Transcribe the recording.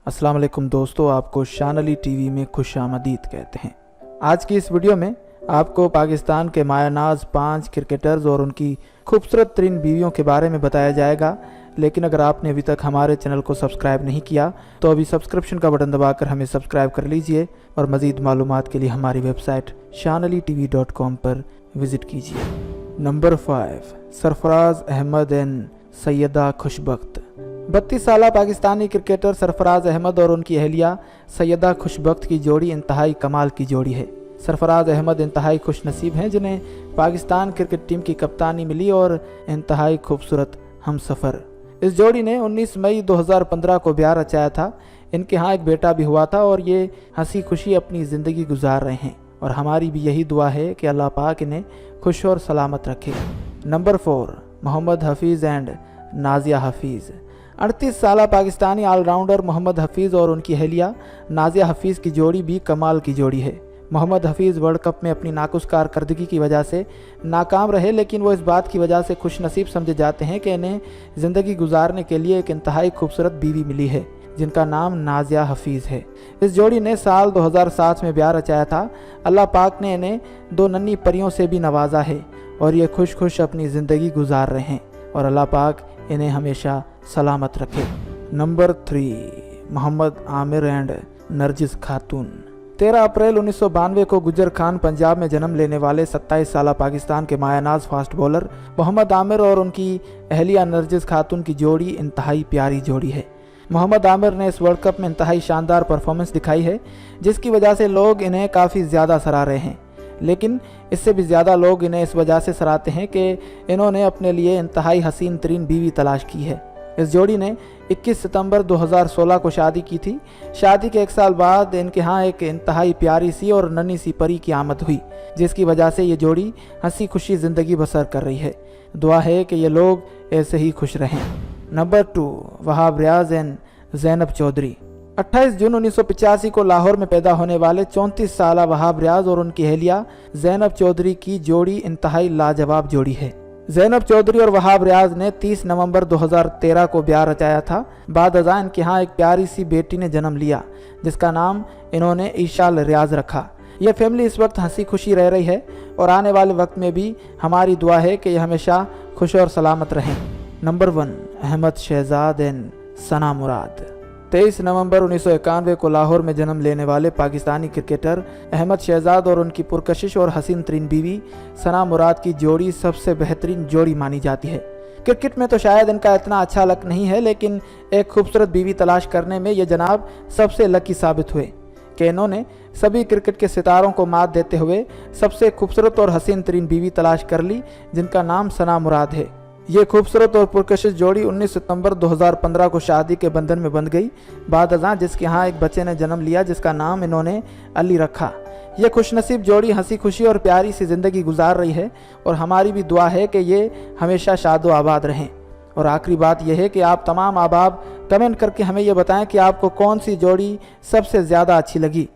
अस्सलाम वालेकुम दोस्तों, आपको शान अली टीवी में खुश आमदीद कहते हैं। आज की इस वीडियो में आपको पाकिस्तान के मायानाज 5 क्रिकेटर्स और उनकी खूबसूरत तरीन बीवियों के बारे में बताया जाएगा। लेकिन अगर आपने अभी तक हमारे चैनल को सब्सक्राइब नहीं किया तो अभी सब्सक्रिप्शन का बटन दबाकर हमें सब्सक्राइब कर लीजिए और मज़ीद मालूमात के लिए हमारी वेबसाइट shanalitv.com पर विज़िट कीजिए। Number 5, Sarfaraz Ahmed and Syeda Khushbakht. 32 साला पाकिस्तानी क्रिकेटर सरफराज अहमद और उनकी अहलिया सैयदा खुशबख्त की जोड़ी इंतहाई कमाल की जोड़ी है। सरफराज अहमद इंतहाई खुश नसीब हैं जिन्हें पाकिस्तान क्रिकेट टीम की कप्तानी मिली और इंतहाई खूबसूरत हमसफ़र। इस जोड़ी ने 19 मई 2015 को ब्याह रचाया था। इनके यहाँ एक बेटा भी हुआ था और ये हंसी खुशी अपनी ज़िंदगी गुजार रहे हैं और हमारी भी यही दुआ है कि अल्लाह पाक इन्हें खुश और सलामत रखे। Number 4, Mohammad Hafeez and Nazia Hafeez. 38 साला पाकिस्तानी ऑलराउंडर मोहम्मद हफीज़ और उनकी अहलिया नाजिया हफीज़ की जोड़ी भी कमाल की जोड़ी है। मोहम्मद हफीज़ वर्ल्ड कप में अपनी नाकुस कारकर्दगी की वजह से नाकाम रहे, लेकिन वो इस बात की वजह से खुश नसीब समझे जाते हैं कि इन्हें ज़िंदगी गुजारने के लिए एक इंतहाई खूबसूरत बीवी मिली है जिनका नाम नाजिया हफीज़ है। इस जोड़ी ने साल 2007 में ब्याह रचाया था। अल्लाह पाक ने इन्हें 2 नन्ही परियों से भी नवाजा है और ये खुश खुश अपनी ज़िंदगी गुजार रहे हैं और अल्लाह पाक इन्हें हमेशा सलामत रखे। नंबर 3, मोहम्मद आमिर एंड नरजिस खातून। 13 अप्रैल 1992 को गुजर खान पंजाब में जन्म लेने वाले 27 साला पाकिस्तान के मायानाज फास्ट बॉलर मोहम्मद आमिर और उनकी अहलिया नरजिस खातून की जोड़ी इंतहाई प्यारी जोड़ी है। मोहम्मद आमिर ने इस वर्ल्ड कप में इंतहाई शानदार परफॉर्मेंस दिखाई है जिसकी वजह से लोग इन्हें काफ़ी ज़्यादा सराह रहे हैं, लेकिन इससे भी ज़्यादा लोग इन्हें इस वजह से सराहते हैं कि इन्होंने अपने लिए इंतहाई हसीन तरीन बीवी तलाश की है। इस जोड़ी ने 21 सितंबर 2016 को शादी की थी। शादी के 1 साल बाद इनके यहाँ एक इंतहाई प्यारी सी और नन्ही सी परी की आमद हुई जिसकी वजह से ये जोड़ी हंसी खुशी ज़िंदगी बसर कर रही है। दुआ है कि ये लोग ऐसे ही खुश रहें। Number 2, Wahab Riaz and Zainab Chaudhry. 28 जून 1985 को लाहौर में पैदा होने वाले 34 साला वहाब रियाज और उनकी अहलिया ज़ैनब चौधरी की जोड़ी इंतहाई लाजवाब जोड़ी है। ज़ैनब चौधरी और वहाब रियाज ने 30 नवंबर 2013 को ब्याह रचाया था। बाद अज़ां इनके यहाँ एक प्यारी सी बेटी ने जन्म लिया जिसका नाम इन्होंने ईशाल रियाज रखा। यह फैमिली इस वक्त हंसी खुशी रह रही है और आने वाले वक्त में भी हमारी दुआ है कि यह हमेशा खुश और सलामत रहें। नंबर 1, अहमद शहजाद एंड सना मुराद। 23 नवंबर 1991 को लाहौर में जन्म लेने वाले पाकिस्तानी क्रिकेटर अहमद शहजाद और उनकी पुरकशिश और हसीन तरीन बीवी सना मुराद की जोड़ी सबसे बेहतरीन जोड़ी मानी जाती है। क्रिकेट में तो शायद इनका इतना अच्छा लक नहीं है, लेकिन एक खूबसूरत बीवी तलाश करने में ये जनाब सबसे लकी साबित हुए कि इन्होंने सभी क्रिकेट के सितारों को मात देते हुए सबसे खूबसूरत और हसीन तरीन बीवी तलाश कर ली जिनका नाम सना मुराद है। ये खूबसूरत और पुरकशिश जोड़ी 19 सितंबर 2015 को शादी के बंधन में बंध गई। बाद अज़ां जिसके यहाँ एक बच्चे ने जन्म लिया जिसका नाम इन्होंने अली रखा। ये खुशनसीब जोड़ी हंसी खुशी और प्यारी सी ज़िंदगी गुजार रही है और हमारी भी दुआ है कि ये हमेशा शादो आबाद रहें। और आखिरी बात यह है कि आप तमाम अहबाब कमेंट करके हमें ये बताएं कि आपको कौन सी जोड़ी सबसे ज़्यादा अच्छी लगी।